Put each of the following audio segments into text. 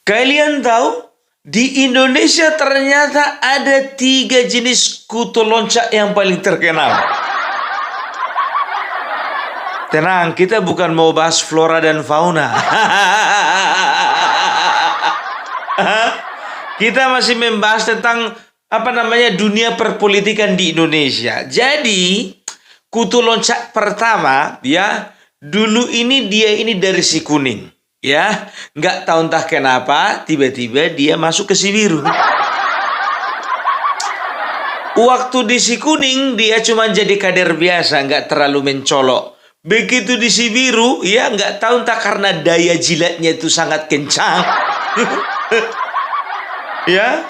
Kalian tahu, di Indonesia ternyata ada 3 jenis kutu loncat yang paling terkenal. Tenang, kita bukan mau bahas flora dan fauna. Kita masih membahas tentang dunia perpolitikan di Indonesia. Jadi, kutu loncat pertama, ya, dulu dia ini dari si kuning. Ya, nggak tahu entah kenapa tiba-tiba dia masuk ke si biru. Waktu di si kuning dia cuma jadi kader biasa, nggak terlalu mencolok. Begitu di si biru, ya nggak tahu entah karena daya jilatnya itu sangat kencang. Ya,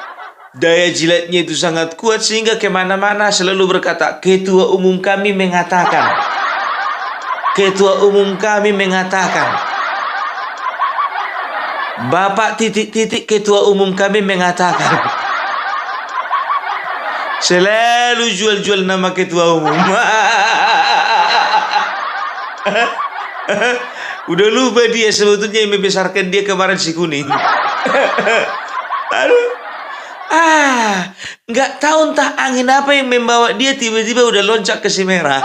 daya jilatnya itu sangat kuat sehingga kemana-mana selalu berkata, ketua umum kami mengatakan. Ketua umum kami mengatakan. Bapak titik-titik ketua umum kami mengatakan. Selalu jual-jual nama ketua umum. Udah lupa dia sebetulnya yang membesarkan dia kemarin si kuning. Aduh. Nggak tahu entah angin apa yang membawa dia tiba-tiba udah loncat ke si merah.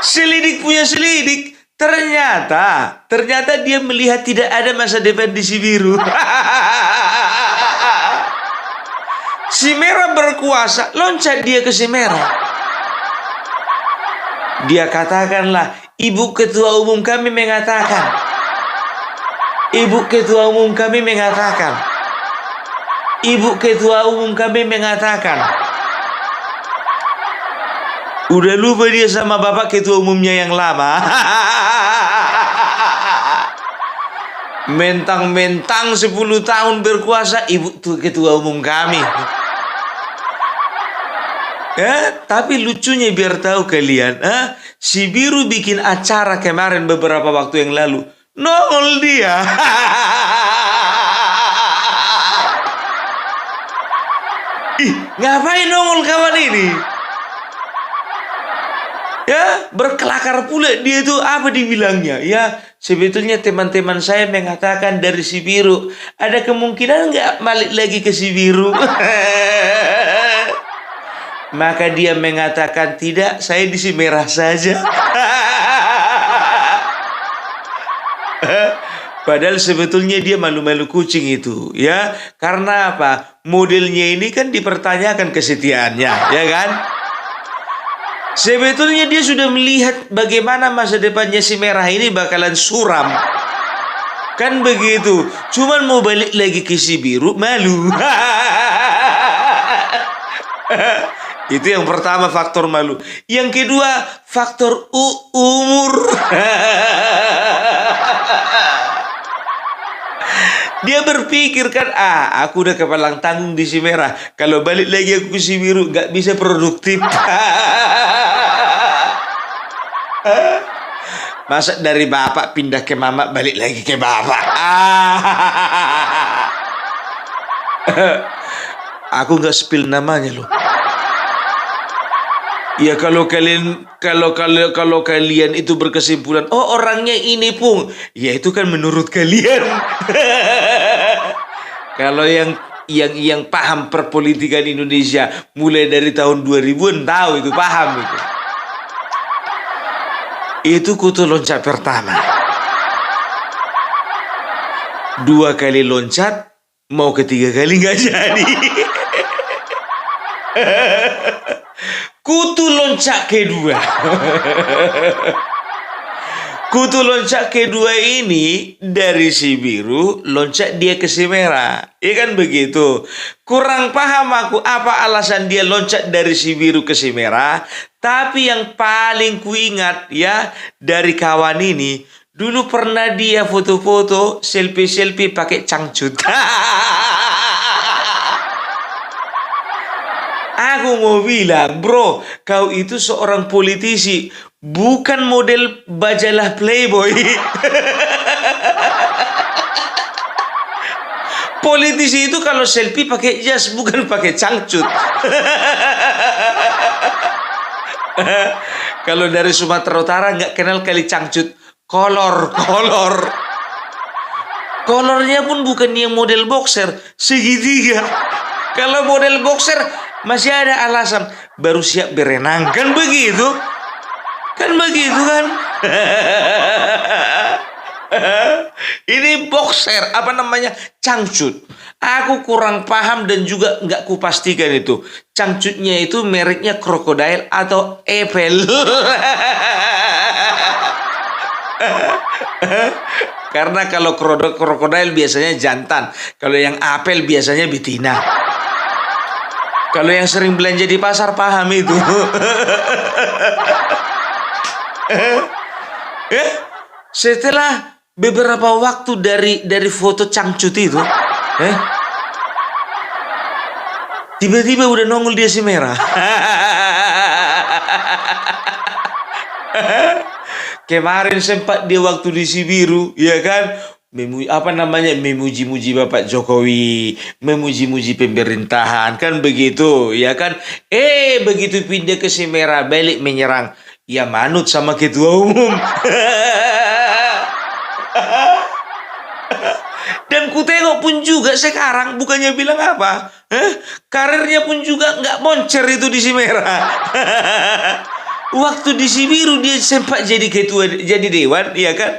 Selidik punya selidik. Ternyata dia melihat tidak ada masa depan di si biru. Si merah berkuasa, loncat dia ke si merah. Dia katakanlah, ibu ketua umum kami mengatakan. Ibu ketua umum kami mengatakan. Ibu ketua umum kami mengatakan. Udah lupa dia sama bapak ketua umumnya yang lama. Mentang-mentang 10 tahun berkuasa, ibu tuh ketua umum kami. Ya, tapi lucunya biar tahu kalian, si biru bikin acara kemarin beberapa waktu yang lalu. Nongol dia. Ih, ngapain nongol kawan ini? Ya, berkelakar pula dia itu apa dibilangnya? Ya, sebetulnya teman-teman saya mengatakan dari si biru. Ada kemungkinan nggak balik lagi ke si biru? Maka dia mengatakan tidak, saya di si merah saja. Padahal sebetulnya dia malu-malu kucing itu, ya. Karena apa? Modelnya ini kan dipertanyakan kesetiaannya, ya kan? Sebetulnya dia sudah melihat bagaimana masa depannya si merah ini bakalan suram. Kan begitu. Cuman mau balik lagi ke si biru, malu. Itu yang pertama, faktor malu. Yang kedua, faktor umur. Dia berpikir kan, aku udah kepalang tanggung di si merah. Kalau balik lagi aku ke si biru, gak bisa produktif. Masa dari bapak pindah ke mama, balik lagi ke bapak. Aku gak spill namanya loh. Ya kalau kalian itu berkesimpulan, oh orangnya ini Pung, ya itu kan menurut kalian. Kalau yang paham perpolitikan Indonesia mulai dari tahun 2000-an tahu itu, paham itu. Itu kutu loncat pertama. 2 kali loncat, mau ketiga kali nggak jadi. Kutu loncat kedua. Kutu loncat kedua ini dari si biru loncat dia ke si merah. Iya kan begitu. Kurang paham aku apa alasan dia loncat dari si biru ke si merah. Tapi yang paling kuingat ya dari kawan ini, dulu pernah dia foto-foto selfie-selfie pakai cangcut. Aku mau bilang, bro, kau itu seorang politisi, bukan model majalah Playboy. Politisi itu kalau selfie pakai jas, bukan pakai cangcut. Kalau dari Sumatera Utara nggak kenal kali cangcut. kolor. Kolornya pun bukan yang model boxer, segitiga. Kalau model boxer masih ada alasan, baru siap berenang, kan begitu? Kan begitu kan? Ini boxer, apa namanya? Cangcut. Aku kurang paham dan juga nggak kupastikan itu. Cangcutnya itu mereknya Crocodile atau Apple. Karena kalau krokodil biasanya jantan, kalau yang apel biasanya betina. Kalau yang sering belanja di pasar paham itu. Setelah beberapa waktu dari foto cangcut itu, tiba-tiba udah nongol dia si merah. Kemarin sempat dia waktu di Sibiru, ya kan, memuji-muji Bapak Jokowi, memuji-muji pemerintahan, kan begitu, ya kan? Begitu pindah ke Semera, balik menyerang, ya manut sama ketua umum. Dan ku tengok pun juga sekarang, bukannya bilang apa, karirnya pun juga nggak moncer itu di Semera. Waktu di Sibiru dia sempat jadi ketua, jadi dewan, ya kan?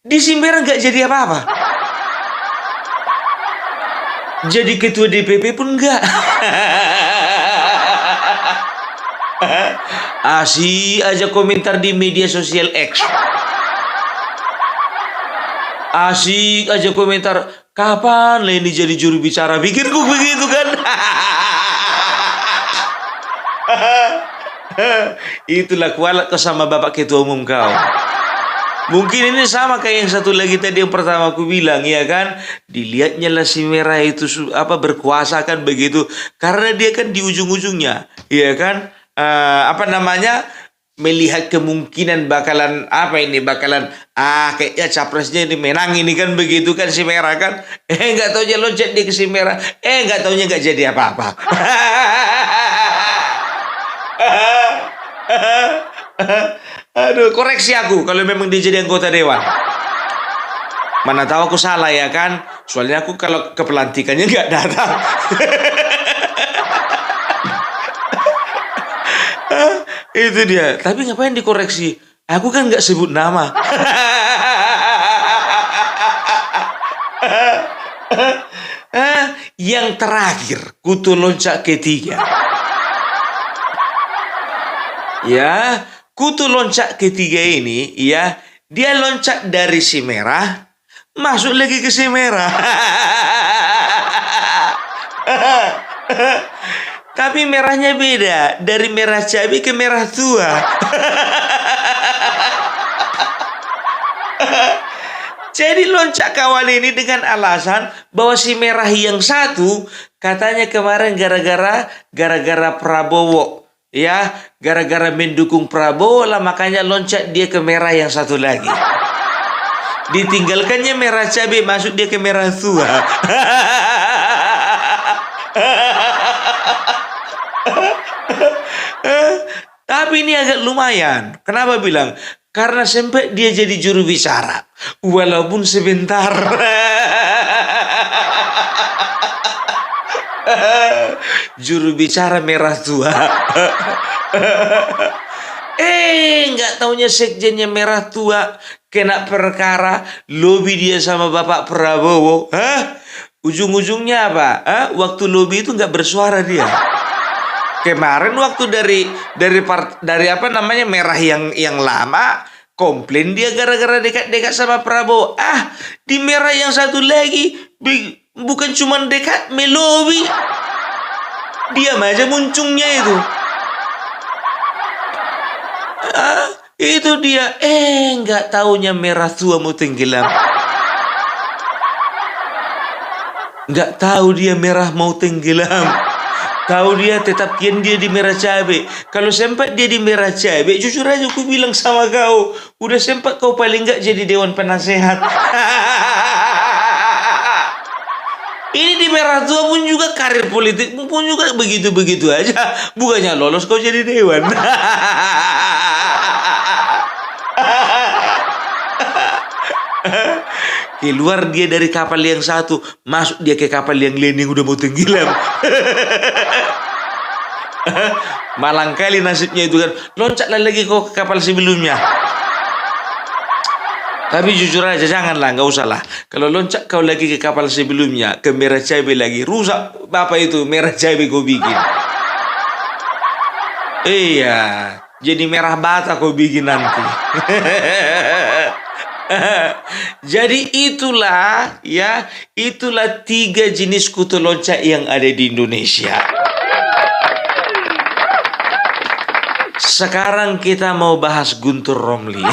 Di Simbera nggak jadi apa-apa. Jadi ketua DPP pun nggak. Asik aja komentar di media sosial X. Asik aja komentar, kapan Leni jadi juru bicara? Pikirku begitu kan? Itulah kualat kau sama Bapak Ketua Umum kau. Mungkin ini sama kayak yang satu lagi tadi yang pertama aku bilang, ya kan? Dilihatnya lah si merah itu berkuasa kan begitu. Karena dia kan di ujung-ujungnya, ya kan? Melihat kemungkinan bakalan kayaknya capresnya ini menang ini kan begitu kan si merah kan? Nggak taunya loncat dia ke si merah. Nggak taunya nggak jadi apa-apa. Aduh, koreksi aku kalau memang dia jadi anggota dewan. Mana tahu aku salah, ya kan? Soalnya aku kalau ke pelantikannya nggak datang. Itu dia. Tapi ngapain dikoreksi? Aku kan nggak sebut nama. Yang terakhir, kutu loncat ketiga. Ya, kutu loncat ketiga ini, ya, dia loncat dari si merah, masuk lagi ke si merah. Tapi merahnya beda, dari merah cabai ke merah tua. Jadi loncat kawan ini dengan alasan bahwa si merah yang satu katanya kemarin gara-gara Prabowo. Ya, gara-gara mendukung Prabowo lah makanya loncat dia ke merah yang satu lagi. Ditinggalkannya merah cabai, masuk dia ke merah tua. Tapi ini agak lumayan. Kenapa bilang? Karena sempat dia jadi juru bicara, walaupun sebentar. Juru bicara merah tua. Nggak taunya sekjennya merah tua kena perkara lobby dia sama Bapak Prabowo. Ujung-ujungnya apa? Waktu lobby itu nggak bersuara dia. Kemarin waktu dari apa namanya merah yang lama komplain dia gara-gara dekat-dekat sama Prabowo. Di merah yang satu lagi bukan cuma dekat melobi, diam aja muncungnya itu. Itu dia. Nggak taunya merah tua mau tenggelam. Nggak tahu dia merah mau tenggelam. Tahu dia tetap kian dia di merah cabai. Kalau sempat dia di merah cabai, jujur aja aku bilang sama kau, udah sempat kau paling nggak jadi dewan penasehat. Ini di merah tua pun juga karir politik pun juga begitu-begitu aja. Bukannya lolos kau jadi dewan. Keluar dia dari kapal yang satu, masuk dia ke kapal yang lain yang udah mau tenggelam. Malang kali nasibnya itu kan. Loncatlah lagi kau ke kapal sebelumnya. Tapi jujur aja, janganlah, nggak usah lah. Kalau loncat kau lagi ke kapal sebelumnya, ke merah cabai lagi, rusak bapak itu merah cabai kau bikin. Iya, jadi merah bata kau bikin nanti. Jadi itulah ya, itulah 3 jenis kutu loncat yang ada di Indonesia. Sekarang kita mau bahas Guntur Romli.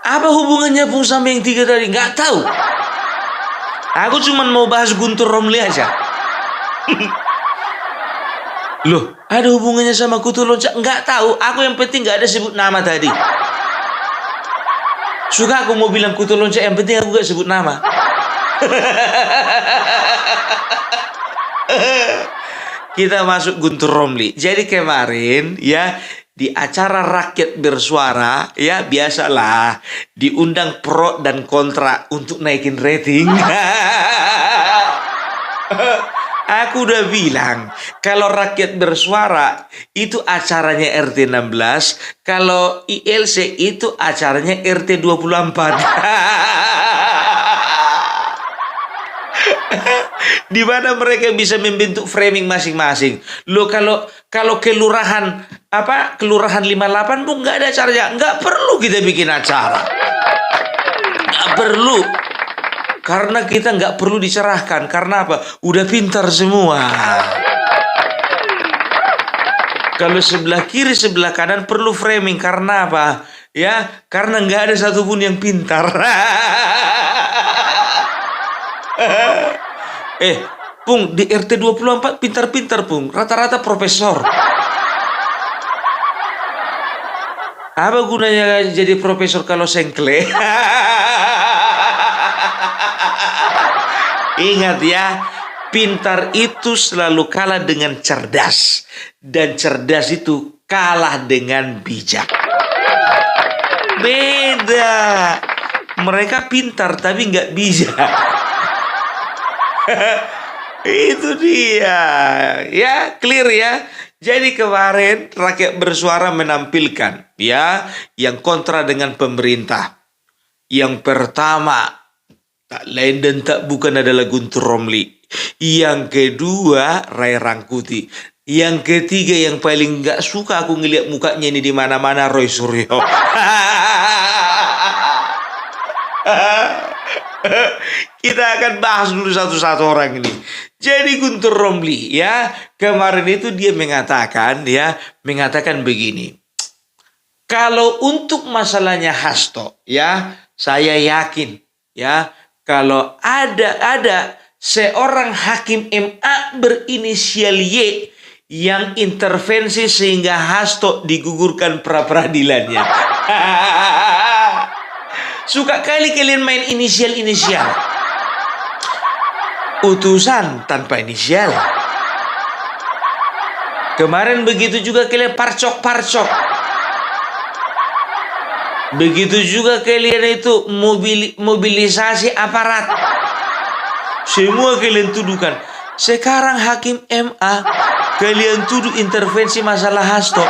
Apa hubungannya Pung sama yang 3 tadi? Nggak tahu. Aku cuma mau bahas Guntur Romli aja. Loh, ada hubungannya sama kutu loncat? Nggak tahu. Aku yang penting nggak ada sebut nama tadi. Suka aku mau bilang kutu loncat, yang penting aku nggak sebut nama. Kita masuk Guntur Romli. Jadi kemarin ya, di acara Rakyat Bersuara ya, biasalah diundang pro dan kontra untuk naikin rating. Aku udah bilang kalau Rakyat Bersuara itu acaranya RT 16, kalau ILC itu acaranya RT 24. Di mana mereka bisa membentuk framing masing-masing. Loh, kalau kelurahan kelurahan 58 pun nggak ada acaranya, nggak perlu kita bikin acara, nggak perlu, karena kita nggak perlu dicerahkan. Karena apa? Udah pintar semua. Kalau sebelah kiri sebelah kanan perlu framing, karena apa? Ya, karena nggak ada satupun yang pintar. Pung, di RT 24 pintar-pintar, Pung. Rata-rata profesor. Apa gunanya jadi profesor kalau sengkle? Ingat ya, pintar itu selalu kalah dengan cerdas. Dan cerdas itu kalah dengan bijak. Beda. Mereka pintar tapi nggak bijak. Itu dia. Ya, clear ya. Jadi kemarin Rakyat Bersuara menampilkan ya yang kontra dengan pemerintah. Yang pertama, tak lain dan tak bukan adalah Guntur Romli. Yang kedua, Ray Rangkuti. Yang ketiga yang paling nggak suka aku ngeliat mukanya ini di mana-mana, Roy Suryo. Kita akan bahas dulu satu-satu orang ini. Jadi Guntur Romli ya, kemarin itu dia mengatakan begini. Kalau untuk masalahnya Hasto ya, saya yakin ya, kalau ada seorang hakim MA berinisial Y yang intervensi sehingga Hasto digugurkan pra-peradilannya. Suka kali kalian main inisial-inisial. Utusan tanpa inisial. Kemarin begitu juga kalian parcok-parcok. Begitu juga kalian itu mobilisasi aparat. Semua kalian tuduhkan. Sekarang hakim MA kalian tuduh intervensi masalah Hasto.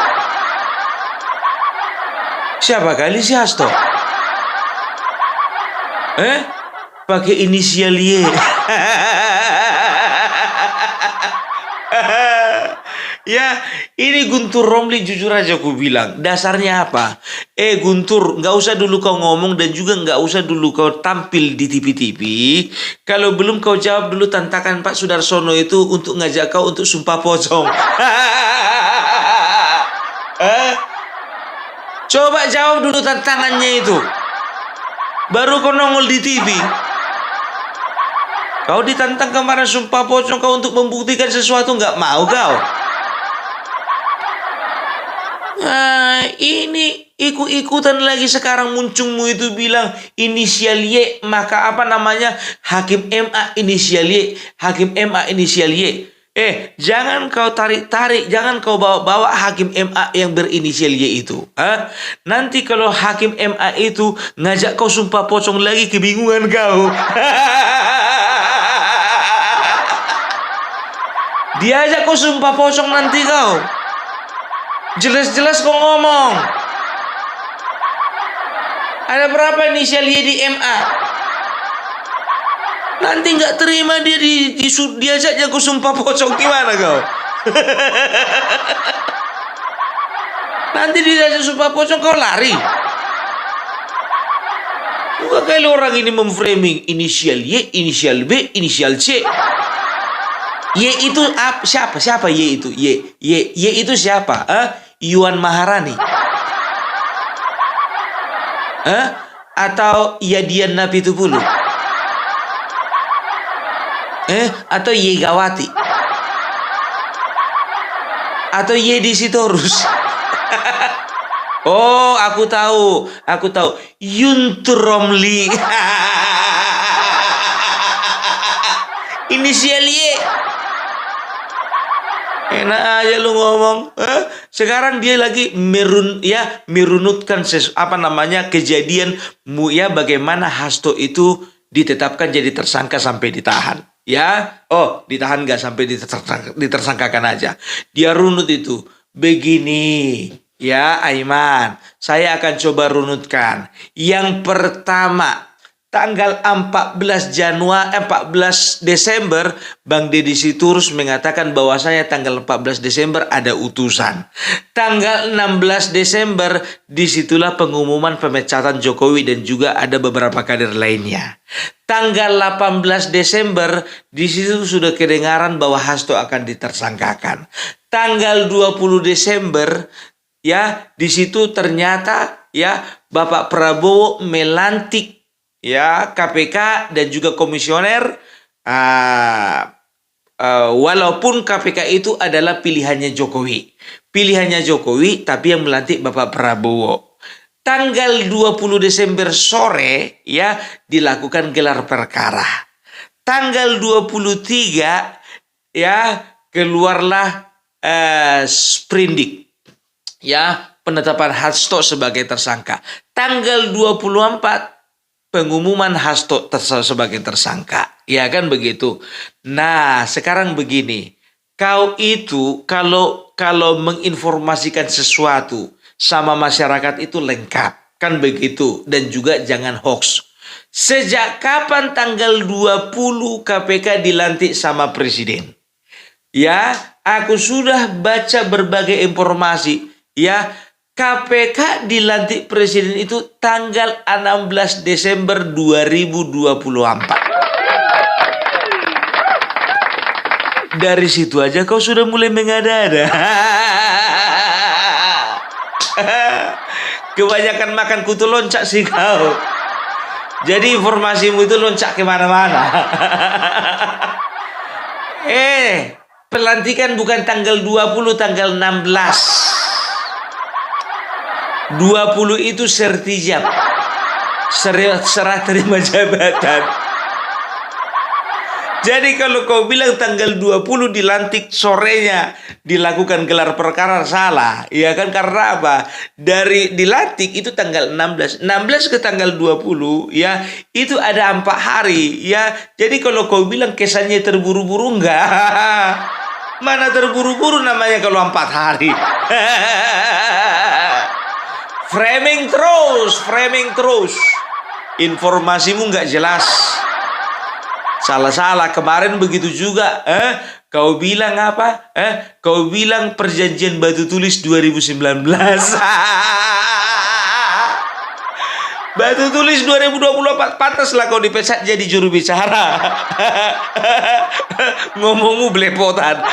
Siapa kali si Hasto? Pakai inisial Y. Ya, ini Guntur Romli jujur aja aku bilang. Dasarnya apa? Guntur, nggak usah dulu kau ngomong dan juga nggak usah dulu kau tampil di TV-TV. Kalau belum kau jawab dulu tantangan Pak Sudarsono itu untuk ngajak kau untuk sumpah pocong. Coba jawab dulu tantangannya itu. Baru kau nongol di TV. Kau ditantang kemarin sumpah pocong kau untuk membuktikan sesuatu, nggak mau kau. Ini ikut-ikutan lagi sekarang muncungmu itu bilang inisial Y, maka hakim MA inisial Y, hakim MA inisial Y. Jangan kau tarik-tarik, jangan kau bawa-bawa hakim MA yang berinisial Y itu. Nanti kalau hakim MA itu ngajak kau sumpah pocong lagi, kebingungan kau. Dia ajak kau sumpah pocong nanti kau. Jelas-jelas kau ngomong. Ada berapa inisial Y di MA? Nanti nggak terima dia diajak jago sumpah pocong, gimana kau? Nanti diajak sumpah pocong kau lari. Bukan kali orang ini memframing inisial Y, inisial B, inisial C. Y itu siapa? Siapa Y itu? Y itu siapa? Yuan Maharani? Atau Yadian Napi Tupulu? Atau Yegawati? Atau Yedi Sitorus? Oh, aku tahu. Yuntromli. Inisial Y. Enak aja lu ngomong. Sekarang dia lagi merunutkan kejadian bagaimana Hasto itu ditetapkan jadi tersangka sampai ditahan. Ditahan nggak sampai ditersangkakan aja. Dia runut itu. Begini, Aiman, saya akan coba runutkan. Yang pertama, tanggal 14 Desember, Bang Deddy Sitorus mengatakan bahwasanya tanggal 14 Desember ada utusan. Tanggal 16 Desember, disitulah pengumuman pemecatan Jokowi dan juga ada beberapa kader lainnya. Tanggal 18 Desember, di situ sudah kedengaran bahwa Hasto akan ditersangkakan. Tanggal 20 Desember, di situ ternyata Bapak Prabowo melantik KPK dan juga komisioner, walaupun KPK itu adalah pilihannya Jokowi tapi yang melantik Bapak Prabowo. Tanggal 20 Desember sore dilakukan gelar perkara. Tanggal 23 keluarlah sprindik penetapan Hasto sebagai tersangka. Tanggal 24 pengumuman Hasto sebagai tersangka. Ya kan begitu. Nah, sekarang begini. Kau itu kalau menginformasikan sesuatu sama masyarakat itu lengkap. Kan begitu. Dan juga jangan hoax. Sejak kapan tanggal 20 KPK dilantik sama presiden? Aku sudah baca berbagai informasi. KPK dilantik presiden itu tanggal 16 Desember 2024. Dari situ aja kau sudah mulai mengada-ada. Kebanyakan makan kutu loncak sih kau. Jadi informasimu itu loncak kemana-mana. Pelantikan bukan tanggal 20, tanggal 16. 20 itu sertijab, serah terima jabatan. Jadi kalau kau bilang tanggal 20 dilantik, sorenya dilakukan gelar perkara, salah. Ya kan, karena apa? Dari dilantik itu tanggal 16 ke tanggal 20 itu ada 4 hari Jadi kalau kau bilang kesannya terburu-buru, enggak. Mana terburu-buru namanya kalau 4 hari. Framing terus. Informasimu nggak jelas. Salah. Kemarin begitu juga. Kau bilang apa? Kau bilang perjanjian batu tulis 2019. Batu tulis 2024. Pantaslah kau dipecat jadi juru bicara. Ngomongmu belepotan.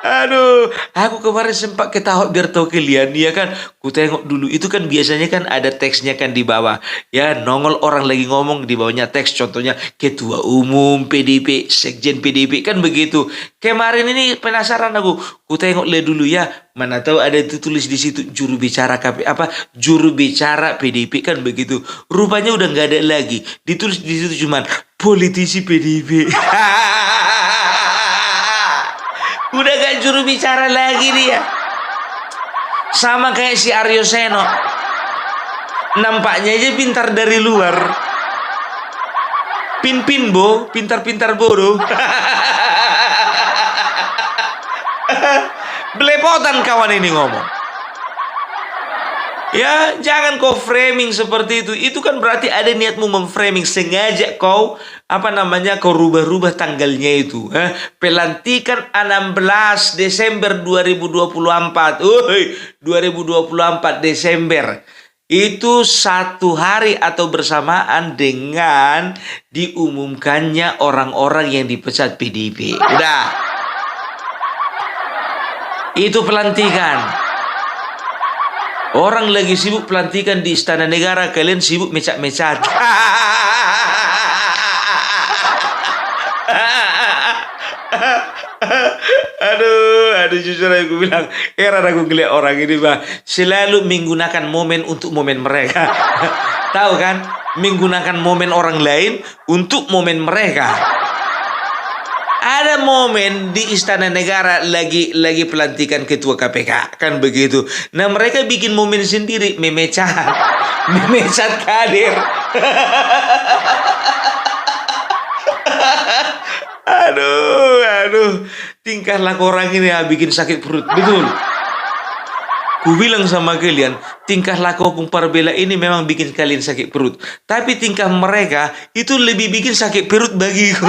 Aduh, aku kemarin sempat ketawa biar tahu kalian, ya kan? Ku tengok dulu, itu kan biasanya kan ada teksnya kan di bawah. Ya, nongol orang lagi ngomong di bawahnya teks, contohnya Ketua Umum PDIP, Sekjen PDIP, kan begitu. Kemarin ini penasaran aku, ku tengok le dulu ya, mana tahu ada itu tulis di situ juru bicara juru bicara PDIP kan begitu. Rupanya udah nggak ada lagi. Ditulis di situ cuman politisi PDIP. Udah gak juru bicara lagi dia. Sama kayak si Aryo Seno. Nampaknya aja pintar dari luar. Pintar-pintar bodoh. Belepotan kawan ini ngomong. Ya, jangan kau framing seperti itu. Itu kan berarti ada niatmu memframing, sengaja kau kau rubah-rubah tanggalnya itu. Pelantikan 16 Desember 2024. 2024 Desember. Itu satu hari atau bersamaan dengan diumumkannya orang-orang yang dipecat PDIP. Udah. Itu pelantikan. Orang lagi sibuk pelantikan di Istana Negara, kalian sibuk mecat-mecat. Aduh, jujur aku bilang, heran aku ngeliat orang ini, bah, selalu menggunakan momen untuk momen mereka. Tahu kan? Menggunakan momen orang lain untuk momen mereka. Ada momen di Istana Negara lagi pelantikan ketua KPK, kan begitu. Nah, mereka bikin momen sendiri, memecat kader. Aduh, tingkah laku orang ini bikin sakit perut, betul. Ku bilang sama kalian, tingkah laku Opung Parbela ini memang bikin kalian sakit perut. Tapi tingkah mereka itu lebih bikin sakit perut bagiku.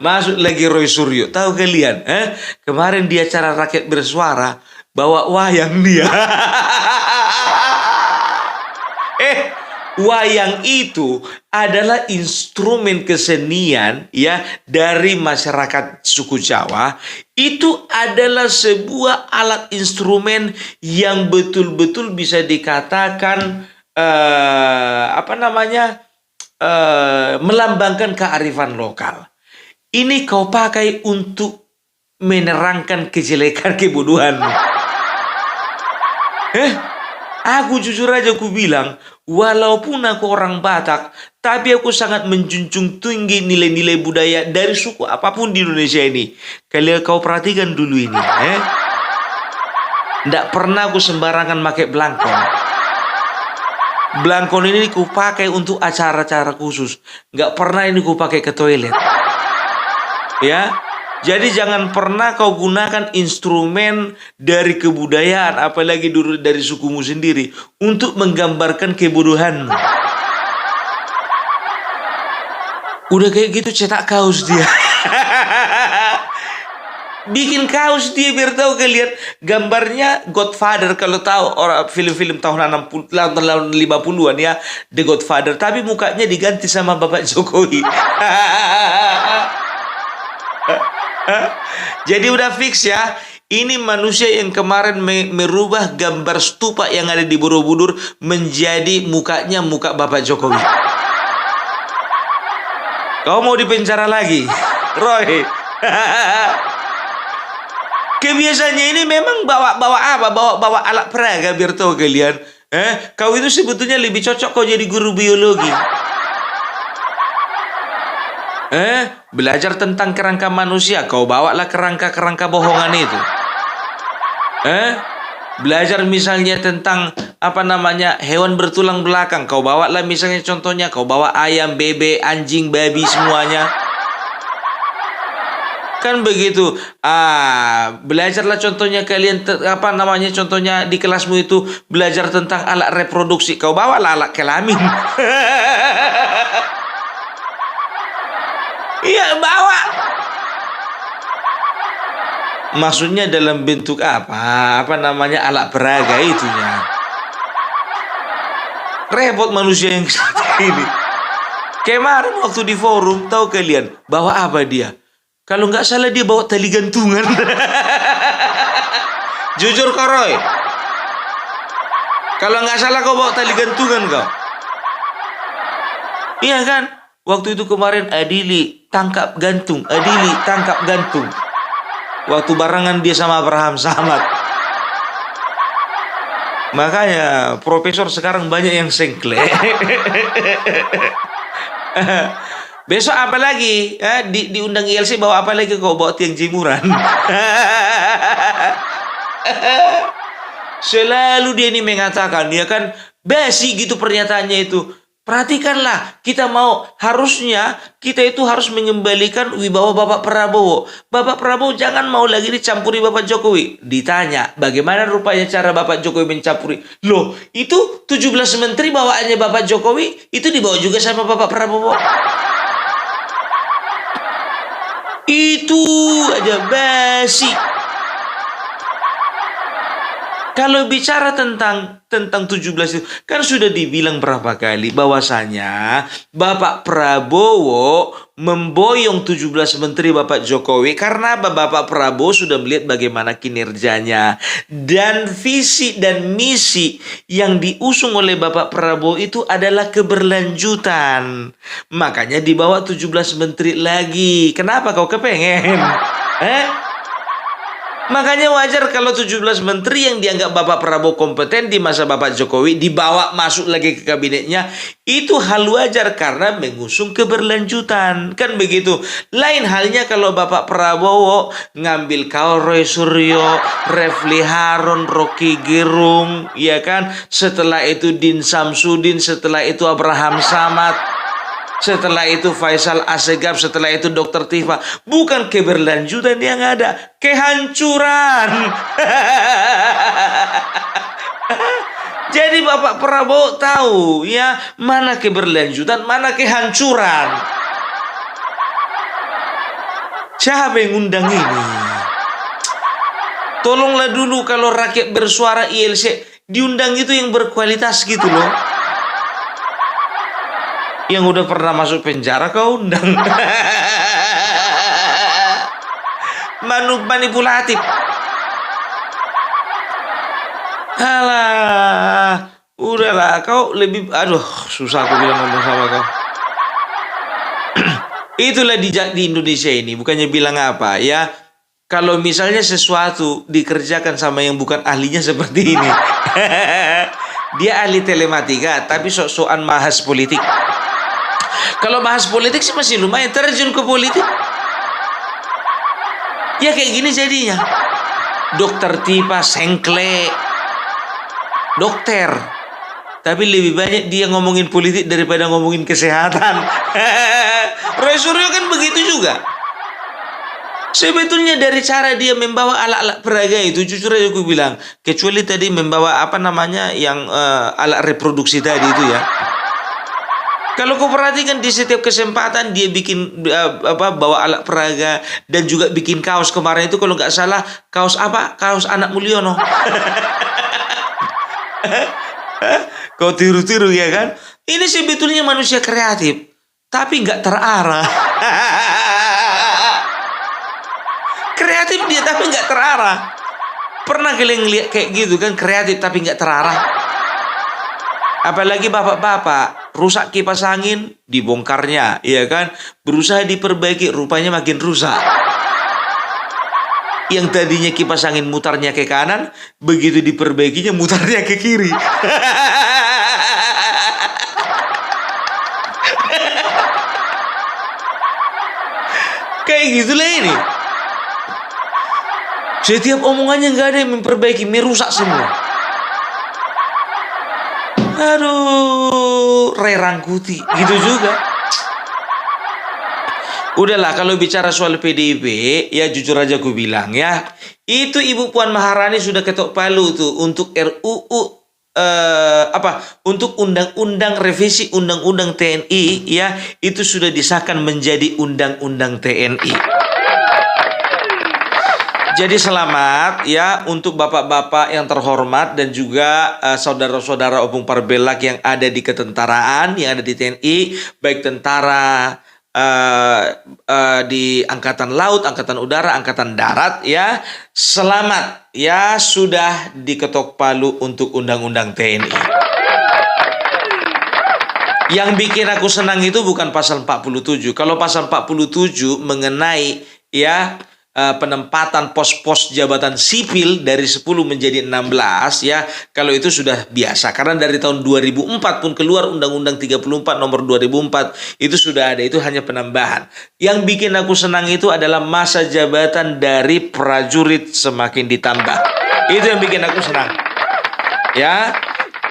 Masuk lagi Roy Suryo. Tahu kalian? Kemarin di acara Rakyat Bersuara bawa wayang dia. Wayang itu adalah instrumen kesenian ya dari masyarakat suku Jawa. Itu adalah sebuah alat instrumen yang betul-betul bisa dikatakan melambangkan kearifan lokal. Ini kau pakai untuk menerangkan kejelekan kebodohan. Aku jujur aja aku bilang, walaupun aku orang Batak, tapi aku sangat menjunjung tinggi nilai-nilai budaya dari suku apapun di Indonesia ini. Kalian kau perhatikan dulu ini, Nggak pernah aku sembarangan pakai belangkon. Belangkon ini ku pakai untuk acara-acara khusus. Nggak pernah ini ku pakai ke toilet. Ya. Jadi jangan pernah kau gunakan instrumen dari kebudayaan, apalagi dari sukumu sendiri, untuk menggambarkan kebodohanmu. Udah kayak gitu cetak kaos dia. Bikin kaos dia biar tahu kalian. Gambarnya Godfather, kalau tahu orang film-film tahun 60, tahun 50-an ya, The Godfather. Tapi mukanya diganti sama Bapak Jokowi. Jadi udah fix ya. Ini manusia yang kemarin merubah gambar stupa yang ada di Borobudur menjadi mukanya muka Bapak Jokowi. Kau mau dipenjara lagi, Roy? Kebiasaannya ini memang bawa alat peraga biar tahu kalian. Kau itu sebetulnya lebih cocok kau jadi guru biologi. Belajar tentang kerangka manusia, kau bawalah kerangka bohongan itu. Belajar misalnya tentang hewan bertulang belakang, kau bawalah misalnya contohnya, kau bawa ayam, bebek, anjing, babi semuanya. Kan begitu. Belajarlah contohnya kalian contohnya di kelasmu itu belajar tentang alat reproduksi, kau bawalah alat kelamin. Iya, bawa. Maksudnya dalam bentuk alat peraga itunya. Repot manusia yang seperti ini. Kemarin waktu di forum, tahu kalian, bawa apa dia? Kalau nggak salah dia bawa tali gantungan. Jujur kau Roy. Kalau nggak salah kau bawa tali gantungan kau. Iya kan? Waktu itu kemarin Adili tangkap gantung. Adili tangkap gantung. Waktu barengan dia sama Abraham Samad. Makanya profesor sekarang banyak yang sengkle. Besok apa lagi? Diundang ILC bawa apa lagi? Kau bawa tiang jemuran. Selalu dia ini mengatakan, ya kan, basi gitu pernyataannya itu. Perhatikanlah, harusnya kita itu harus mengembalikan wibawa Bapak Prabowo. Bapak Prabowo jangan mau lagi dicampuri Bapak Jokowi. Ditanya, bagaimana rupanya cara Bapak Jokowi mencampuri? Loh, itu 17 menteri bawaannya Bapak Jokowi, itu dibawa juga sama Bapak Prabowo. Itu aja basi. Kalau bicara tentang 17 itu, kan sudah dibilang berapa kali bahwasanya Bapak Prabowo memboyong 17 menteri Bapak Jokowi karena Bapak Prabowo sudah melihat bagaimana kinerjanya dan visi dan misi yang diusung oleh Bapak Prabowo itu adalah keberlanjutan. Makanya dibawa 17 menteri lagi. Kenapa kau kepengen? Makanya wajar kalau 17 menteri yang dianggap Bapak Prabowo kompeten di masa Bapak Jokowi dibawa masuk lagi ke kabinetnya. Itu hal wajar karena mengusung keberlanjutan. Kan begitu. Lain halnya kalau Bapak Prabowo ngambil kau Roy Suryo, Refli Harun, Rocky Gerung, ya kan? Setelah itu Din Samsudin, setelah itu Abraham Samad, setelah itu Faisal Assegaf, setelah itu Dr. Tifa. Bukan keberlanjutan yang ada, kehancuran. Jadi Bapak Prabowo tahu ya mana keberlanjutan, mana kehancuran. Siapa yang undang ini? Tolonglah dulu kalau rakyat bersuara ILC diundang itu yang berkualitas gitu loh. Yang udah pernah masuk penjara kau undang. Manipulatif. Alah, udahlah kau lebih, aduh susah aku bilang ngomong sama kau. Itulah di Indonesia ini, bukannya bilang apa ya. Kalau misalnya sesuatu dikerjakan sama yang bukan ahlinya seperti ini. Dia ahli telematika tapi sok-sokan bahas politik. Kalau bahas politik sih masih lumayan, terjun ke politik. Ya kayak gini jadinya. Dokter Tipa sengkle. Dokter. Tapi lebih banyak dia ngomongin politik daripada ngomongin kesehatan. Roy Suryo kan begitu juga. Sebetulnya dari cara dia membawa alat-alat peraga itu, jujur aja aku bilang, kecuali tadi membawa apa namanya yang alat reproduksi tadi itu ya. Kalau kau perhatikan di setiap kesempatan dia bikin bawa alat peraga dan juga bikin kaos kemarin itu kalau nggak salah kaos apa? Kaos anak Mulyono. Kau tiru-tiru ya kan? Ini sebetulnya manusia kreatif, tapi nggak terarah. Kreatif dia tapi nggak terarah. Pernah kalian lihat kayak gitu kan? Kreatif tapi nggak terarah. Apalagi bapak-bapak rusak kipas angin dibongkarnya, ya kan? Berusaha diperbaiki, rupanya makin rusak. Yang tadinya kipas angin mutarnya ke kanan, begitu diperbaikinya mutarnya ke kiri. Kayak gitulah ini. Setiap omongannya nggak ada yang memperbaiki, merusak semua. Aduh, Ray Rangkuti gitu juga. Udahlah, kalau bicara soal PDIP, ya jujur aja aku bilang ya, itu Ibu Puan Maharani sudah ketok palu tuh untuk RUU untuk undang-undang revisi undang-undang TNI ya, itu sudah disahkan menjadi undang-undang TNI. Jadi selamat ya untuk bapak-bapak yang terhormat dan juga saudara-saudara Opung Parbelak yang ada di ketentaraan, yang ada di TNI, baik tentara di Angkatan Laut, Angkatan Udara, Angkatan Darat ya. Selamat ya sudah diketok palu untuk Undang-Undang TNI. Yang bikin aku senang itu bukan pasal 47. Kalau pasal 47 mengenai ya penempatan pos-pos jabatan sipil dari 10 menjadi 16 ya, kalau itu sudah biasa karena dari tahun 2004 pun keluar Undang-Undang 34 nomor 2004 itu sudah ada, itu hanya penambahan. Yang bikin aku senang itu adalah masa jabatan dari prajurit semakin ditambah. Itu yang bikin aku senang.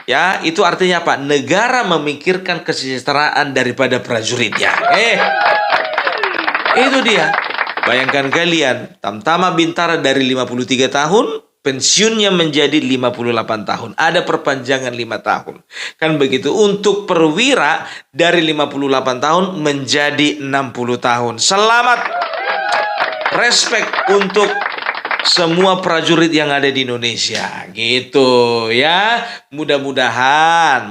Ya, itu artinya apa? Negara memikirkan kesejahteraan daripada prajuritnya. Itu dia. Bayangkan kalian, Tamtama Bintara dari 53 tahun, pensiunnya menjadi 58 tahun. Ada perpanjangan 5 tahun. Kan begitu. Untuk perwira dari 58 tahun menjadi 60 tahun. Selamat. Respect untuk semua prajurit yang ada di Indonesia. Gitu ya. Mudah-mudahan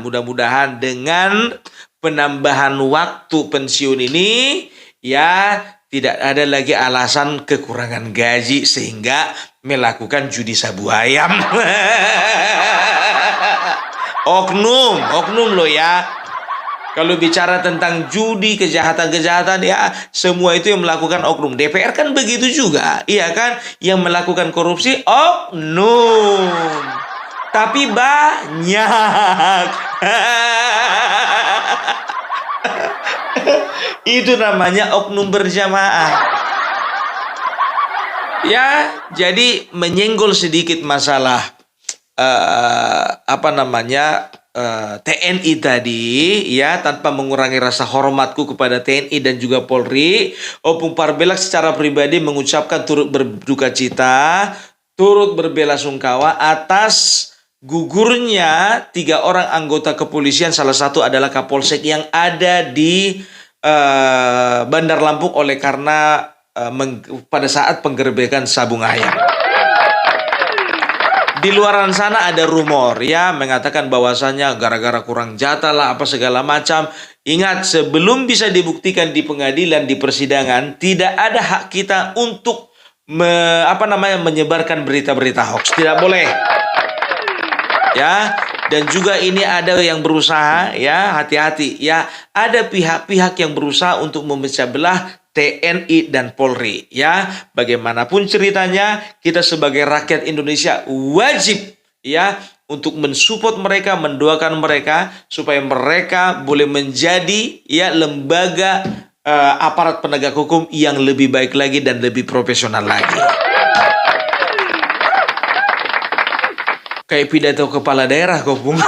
dengan penambahan waktu pensiun ini ya tidak ada lagi alasan kekurangan gaji sehingga melakukan judi sabu ayam. Oknum loh ya. Kalau bicara tentang judi, kejahatan-kejahatan ya semua itu yang melakukan oknum. DPR kan begitu juga, iya kan? Yang melakukan korupsi oknum. Tapi banyak. Itu namanya oknum berjamaah. Ya, jadi menyenggol sedikit masalah TNI tadi ya, tanpa mengurangi rasa hormatku kepada TNI dan juga Polri. Opung Parbelak secara pribadi mengucapkan turut berduka cita, turut berbelasungkawa atas gugurnya 3 orang anggota kepolisian, salah satu adalah Kapolsek yang ada di Bandar Lampung oleh karena pada saat penggerbekan sabung ayam. Di luaran sana ada rumor ya mengatakan bahwasannya gara-gara kurang jatah lah apa segala macam. Ingat, sebelum bisa dibuktikan di pengadilan, di persidangan, tidak ada hak kita untuk menyebarkan berita-berita hoax. Tidak boleh. Ya, dan juga ini ada yang berusaha ya, hati-hati ya, ada pihak-pihak yang berusaha untuk memecah belah TNI dan Polri ya. Bagaimanapun ceritanya, kita sebagai rakyat Indonesia wajib ya untuk mensupport mereka, mendoakan mereka supaya mereka boleh menjadi ya lembaga aparat penegak hukum yang lebih baik lagi dan lebih profesional lagi. Kayak pidato kepala daerah kok, Bung.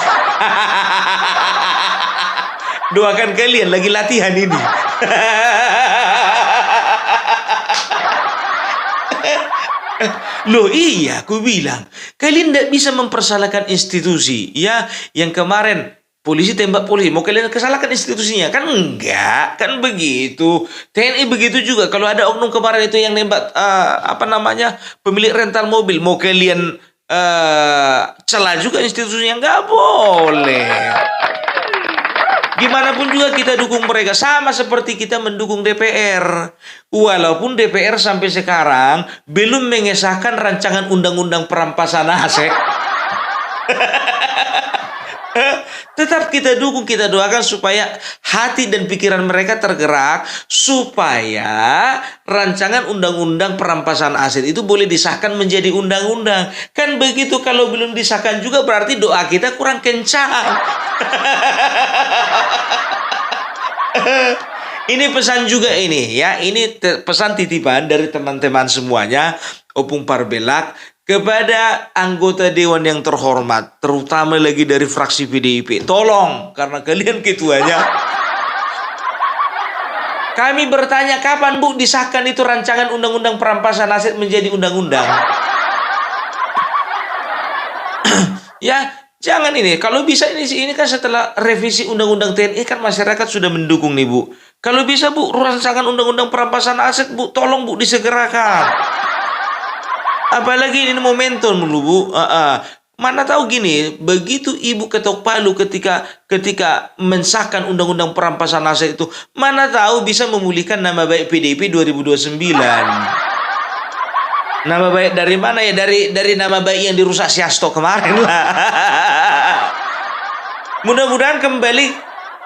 Doakan kalian lagi latihan ini. Loh iya, aku bilang kalian tidak bisa mempersalahkan institusi ya. Yang kemarin polisi tembak polisi, mau kalian kesalahkan institusinya? Kan enggak, kan begitu. TNI begitu juga. Kalau ada oknum kemarin itu yang nembak pemilik rental mobil, mau kalian celah juga institusinya? Nggak boleh. Gimana pun juga kita dukung mereka, sama seperti kita mendukung DPR. Walaupun DPR sampai sekarang belum mengesahkan rancangan undang-undang perampasan aset. Tetap kita dukung, kita doakan supaya hati dan pikiran mereka tergerak supaya rancangan undang-undang perampasan aset itu boleh disahkan menjadi undang-undang. Kan begitu, kalau belum disahkan juga berarti doa kita kurang kencang. Ini pesan juga ini ya, ini pesan titipan dari teman-teman semuanya Opung Parbelak kepada anggota dewan yang terhormat, terutama lagi dari fraksi PDIP. Tolong, karena kalian ketuanya. Kami bertanya, kapan Bu disahkan itu rancangan undang-undang perampasan aset menjadi undang-undang? Ya, jangan ini. Kalau bisa ini kan setelah revisi undang-undang TNI kan masyarakat sudah mendukung nih Bu. Kalau bisa Bu, rancangan undang-undang perampasan aset Bu, tolong Bu disegerakan. Apalagi ini momentum dulu, Bu. Mana tahu gini, begitu Ibu ketok palu ketika mensahkan undang-undang perampasan aset itu, mana tahu bisa memulihkan nama baik PDIP 2029. Nama baik dari mana ya? Dari nama baik yang dirusak si Hasto kemarin lah. Mudah-mudahan kembali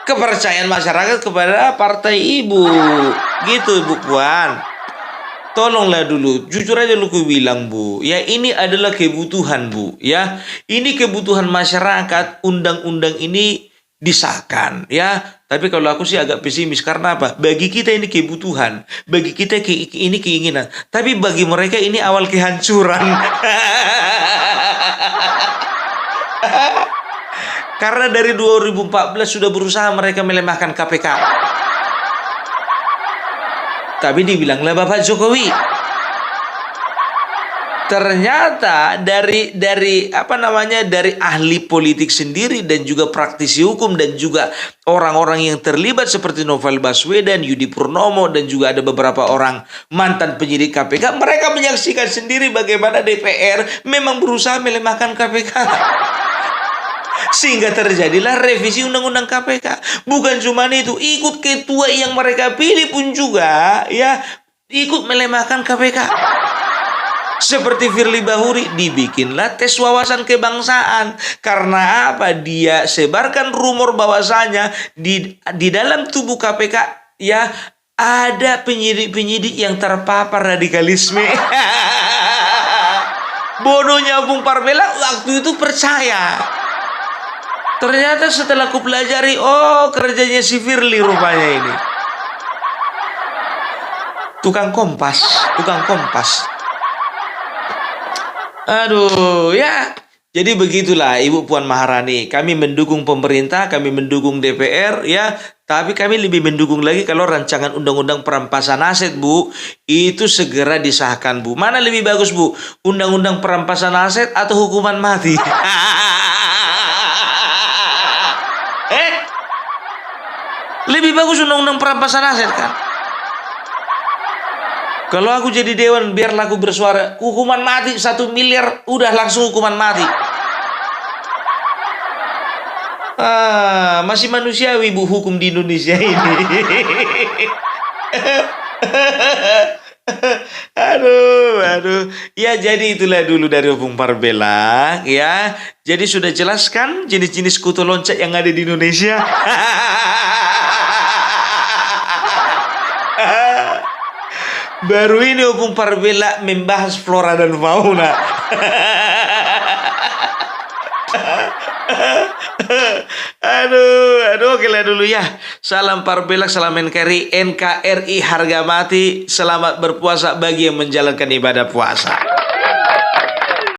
kepercayaan masyarakat kepada partai Ibu. Gitu, Ibu Puan. Tolonglah dulu, jujur aja lu bilang, Bu. Ya, ini adalah kebutuhan, Bu. Ya, ini kebutuhan masyarakat. Undang-undang ini disahkan, ya. Tapi kalau aku sih agak pesimis karena apa? Bagi kita ini kebutuhan, bagi kita ini keinginan. Tapi bagi mereka ini awal kehancuran. Karena dari 2014 sudah berusaha mereka melemahkan KPK. Tapi dibilanglah Bapak Jokowi. Ternyata dari ahli politik sendiri dan juga praktisi hukum dan juga orang-orang yang terlibat seperti Novel Baswedan, Yudi Purnomo dan juga ada beberapa orang mantan penyidik KPK, mereka menyaksikan sendiri bagaimana DPR memang berusaha melemahkan KPK. Sehingga terjadilah revisi undang-undang KPK. Bukan cuma itu, ikut ketua yang mereka pilih pun juga ya ikut melemahkan KPK. Seperti Firly Bahuri, dibikinlah tes wawasan kebangsaan. Karena apa? Dia sebarkan rumor bahwasanya di dalam tubuh KPK ya ada penyidik-penyidik yang terpapar radikalisme. Bodohnya Bung Parbela waktu itu percaya. Ternyata setelah aku pelajari, oh kerjanya si Firly rupanya ini. Tukang kompas. Aduh, ya. Jadi begitulah Ibu Puan Maharani. Kami mendukung pemerintah, kami mendukung DPR, ya. Tapi kami lebih mendukung lagi kalau rancangan undang-undang perampasan aset, Bu, itu segera disahkan, Bu. Mana lebih bagus, Bu? Undang-undang perampasan aset atau hukuman mati? Lebih bagus undang-undang perampasan aset kan? Kalau aku jadi dewan, biarlah aku bersuara. Hukuman mati 1 miliar, udah langsung hukuman mati. Masih manusiawi, Bu, hukum di Indonesia ini. Aduh. Ya, jadi itulah dulu dari Opung Parbela, ya. Jadi sudah jelaskan jenis-jenis kutu loncat yang ada di Indonesia. Baru ini Opung Parbela membahas flora dan fauna. Aduh, oke lah dulu ya. Salam Parbela, salam NKRI harga mati. Selamat berpuasa bagi yang menjalankan ibadah puasa.